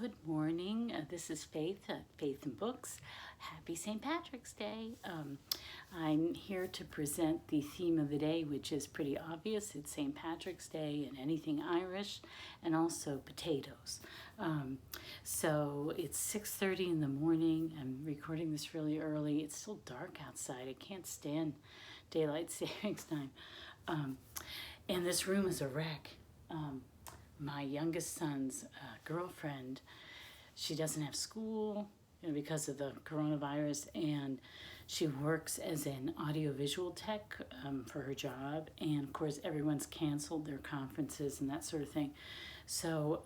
Good morning. This is Faith, Faith and Books. Happy St. Patrick's Day. I'm here to present the theme of the day, which is pretty obvious. It's St. Patrick's Day and anything Irish, and also potatoes. So it's 6:30 in the morning. I'm recording this really early. It's still dark outside. I can't stand daylight savings time. And this room is a wreck. My youngest son's girlfriend, she doesn't have school, because of the coronavirus, and she works as an audiovisual tech for her job. And of course, everyone's canceled their conferences and that sort of thing. So,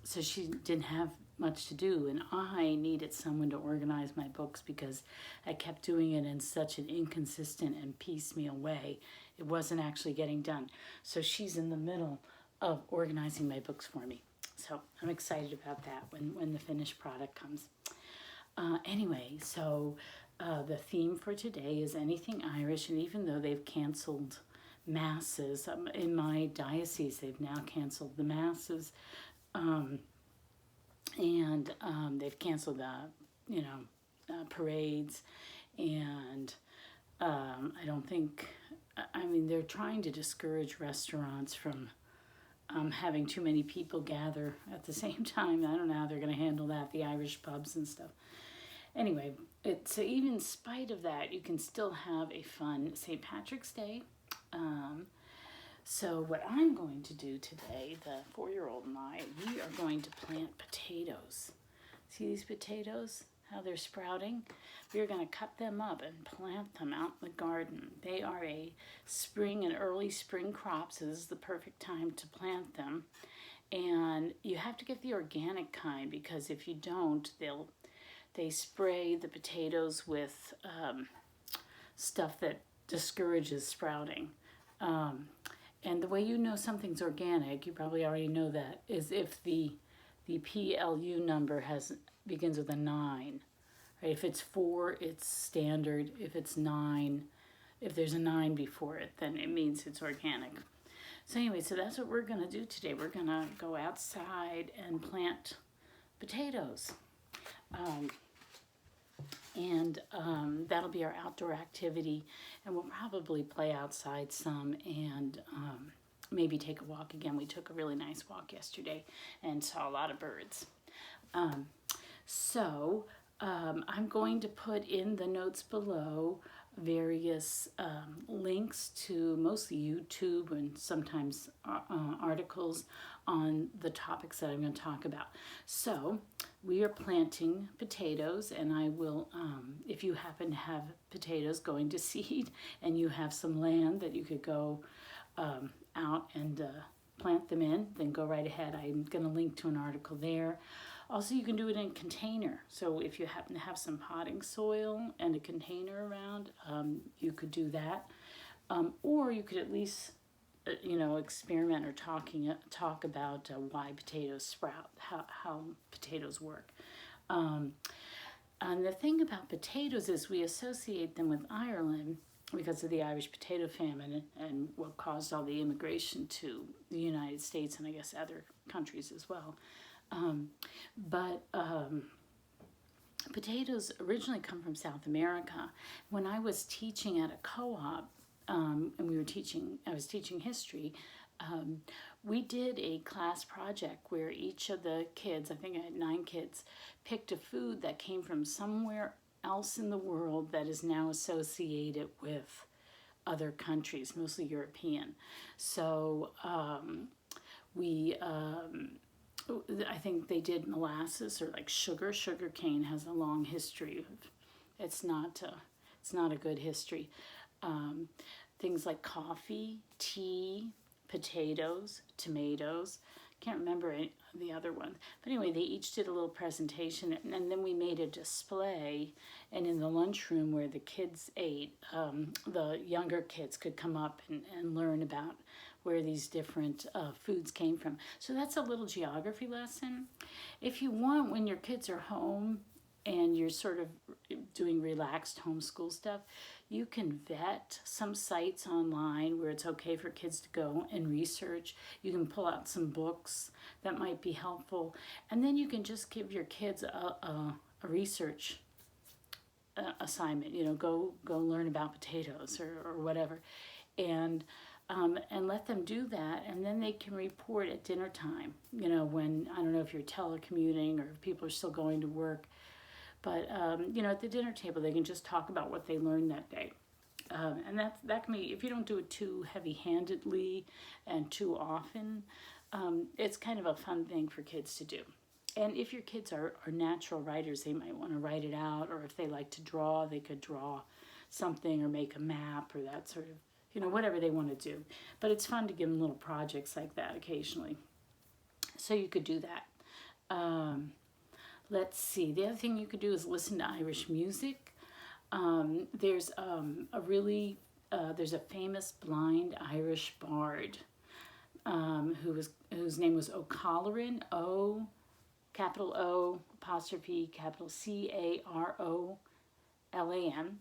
so she didn't have much to do, and I needed someone to organize my books because I kept doing it in such an inconsistent and piecemeal way. It wasn't actually getting done. So she's in the middle of organizing my books for me. So I'm excited about that when the finished product comes. Anyway, so the theme for today is anything Irish, and even though they've canceled masses, in my diocese they've now canceled the masses, and they've canceled parades, and I don't think, they're trying to discourage restaurants from having too many people gather at the same time. I don't know how they're going to handle that, the Irish pubs and stuff. Anyway, so even in spite of that, you can still have a fun St. Patrick's Day. So what I'm going to do today, the 4-year-old and I, we are going to plant potatoes. See these potatoes? How they're sprouting? We're going to cut them up and plant them out in the garden. They are a spring and early spring crop, so this is the perfect time to plant them. And you have to get the organic kind, because if you don't, they spray the potatoes with stuff that discourages sprouting. And the way you know something's organic, you probably already know that, is if the PLU number begins with a 9. Right? If it's 4, it's standard. If it's 9, if there's a 9 before it, then it means it's organic. So anyway, so that's what we're going to do today. We're going to go outside and plant potatoes. That'll be our outdoor activity, and we'll probably play outside some and maybe take a walk again. We took a really nice walk yesterday and saw a lot of birds. I'm going to put in the notes below various links to mostly YouTube and sometimes articles on the topics that I'm going to talk about. So we are planting potatoes, and I will, if you happen to have potatoes going to seed and you have some land that you could go out and plant them in, then go right ahead. I'm going to link to an article there. Also, you can do it in a container. So if you happen to have some potting soil and a container around, you could do that. Or you could at least, experiment or talk about why potatoes sprout, how potatoes work. And the thing about potatoes is we associate them with Ireland because of the Irish potato famine and what caused all the immigration to the United States and I guess other countries as well. But potatoes originally come from South America. When I was teaching at a co-op, and I was teaching history, we did a class project where each of the kids, I think I had 9 kids, picked a food that came from somewhere else in the world that is now associated with other countries, mostly European. So I think they did molasses or like sugar. Sugar cane has a long history. It's not a good history. Things like coffee, tea, potatoes, tomatoes. Can't remember the other one. But anyway, they each did a little presentation, and then we made a display. And in the lunchroom where the kids ate, the younger kids could come up and learn about where these different foods came from. So that's a little geography lesson. If you want, when your kids are home, and you're sort of doing relaxed homeschool stuff, you can vet some sites online where it's okay for kids to go and research. You can pull out some books that might be helpful, and then you can just give your kids a research assignment. Go learn about potatoes or whatever, and let them do that, and then they can report at dinner time. When, I don't know if you're telecommuting or if people are still going to work, but at the dinner table they can just talk about what they learned that day. And that can be, if you don't do it too heavy-handedly and too often, it's kind of a fun thing for kids to do. And if your kids are natural writers, they might want to write it out, or if they like to draw, they could draw something or make a map or that sort of, whatever they want to do. But it's fun to give them little projects like that occasionally. So you could do that. Let's see. The other thing you could do is listen to Irish music. There's a famous blind Irish bard whose name was O'Coloran, capital O, apostrophe, capital Carolan.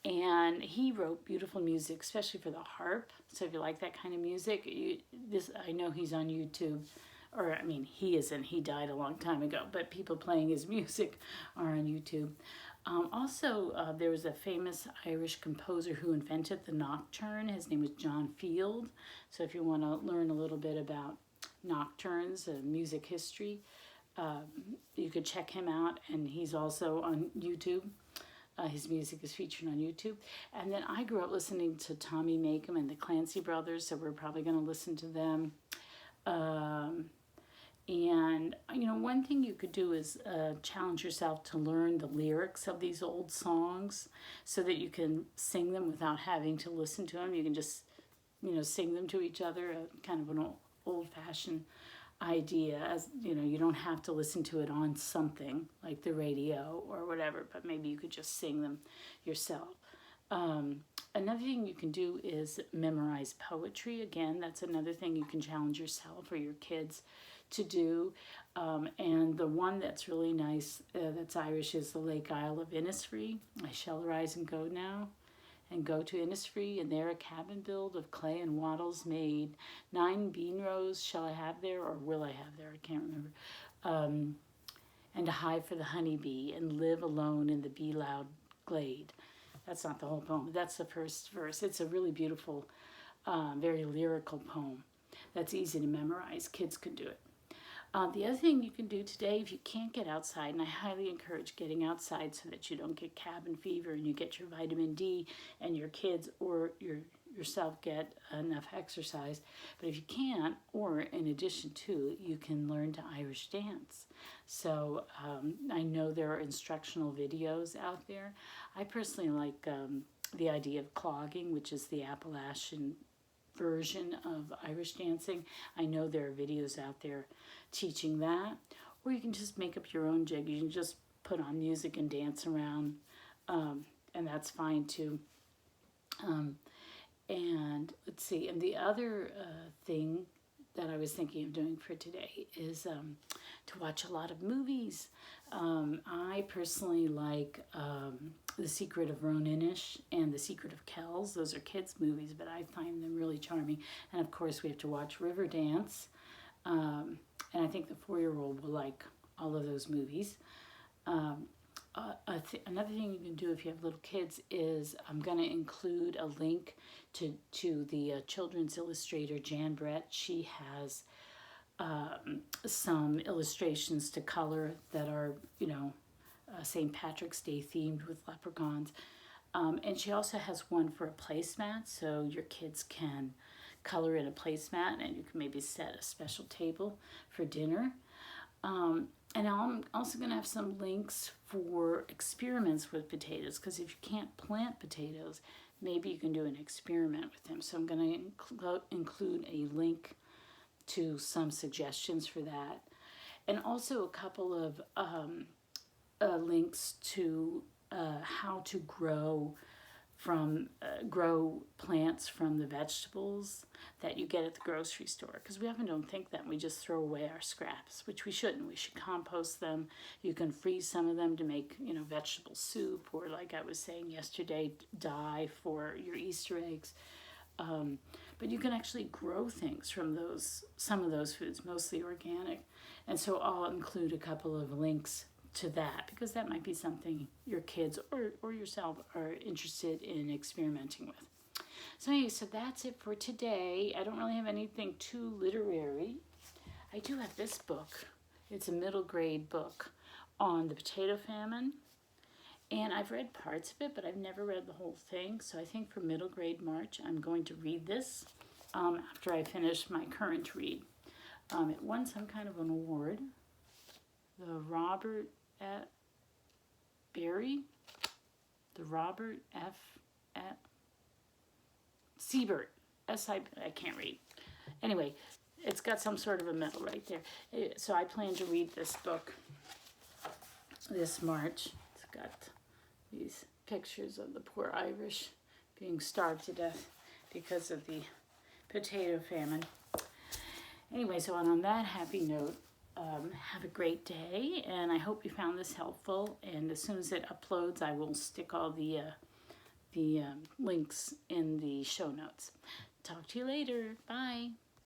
And he wrote beautiful music, especially for the harp. So if you like that kind of music, I know he's on YouTube. Or, I mean, he isn't. He died a long time ago. But people playing his music are on YouTube. Also, there was a famous Irish composer who invented the nocturne. His name was John Field. So if you want to learn a little bit about nocturnes, music history, you could check him out. And he's also on YouTube. His music is featured on YouTube. And then I grew up listening to Tommy Makem and the Clancy Brothers, so we're probably going to listen to them. And, one thing you could do is challenge yourself to learn the lyrics of these old songs so that you can sing them without having to listen to them. You can just, sing them to each other, kind of an old-fashioned idea. As you don't have to listen to it on something like the radio or whatever, but maybe you could just sing them yourself. Another thing you can do is memorize poetry. Again, that's another thing you can challenge yourself or your kids to do. And the one that's really nice, that's Irish, is the Lake Isle of Innisfree. I shall arise and go now, and go to Innisfree, and there a cabin build of clay and wattles made. 9 bean rows shall I have there, or will I have there? I can't remember. And a hive for the honeybee, and live alone in the bee-loud glade. That's not the whole poem. That's the first verse. It's a really beautiful, very lyrical poem that's easy to memorize. Kids can do it. The other thing you can do today, if you can't get outside, and I highly encourage getting outside so that you don't get cabin fever and you get your vitamin D and your kids or yourself get enough exercise. But if you can't, or in addition to, you can learn to Irish dance. So I know there are instructional videos out there. I personally like the idea of clogging, which is the Appalachian version of Irish dancing. I know there are videos out there teaching that. Or you can just make up your own jig. You can just put on music and dance around, and that's fine too. And let's see, and the other thing that I was thinking of doing for today is to watch a lot of movies. I personally like The Secret of Roninish and The Secret of Kells. Those are kids' movies, but I find them really charming. And of course, we have to watch Riverdance. And I think the 4-year-old will like all of those movies. Another thing you can do if you have little kids is I'm going to include a link to the children's illustrator, Jan Brett. She has some illustrations to color that are, St. Patrick's Day themed with leprechauns. And she also has one for a placemat, so your kids can color in a placemat and you can maybe set a special table for dinner. And I'm also going to have some links for experiments with potatoes, because if you can't plant potatoes, maybe you can do an experiment with them. So I'm going to include a link to some suggestions for that. And also a couple of links to how to grow grow plants from the vegetables that you get at the grocery store, because we often don't think that. We just throw away our scraps, which we shouldn't. We should compost them. You can freeze some of them to make, vegetable soup, or like I was saying yesterday, dye for your Easter eggs. But you can actually grow things from some of those foods, mostly organic. And so I'll include a couple of links to that, because that might be something your kids or yourself are interested in experimenting with. So anyway, so that's it for today. I don't really have anything too literary. I do have this book. It's a middle grade book on the potato famine. And I've read parts of it, but I've never read the whole thing. So I think for middle grade March, I'm going to read this after I finish my current read. It won some kind of an award. The Robert F. Siebert. I can't read. Anyway, it's got some sort of a medal right there. So I plan to read this book this March. It's got these pictures of the poor Irish being starved to death because of the potato famine. Anyway, so on that happy note, have a great day, and I hope you found this helpful. And as soon as it uploads, I will stick all the links in the show notes. Talk to you later. Bye.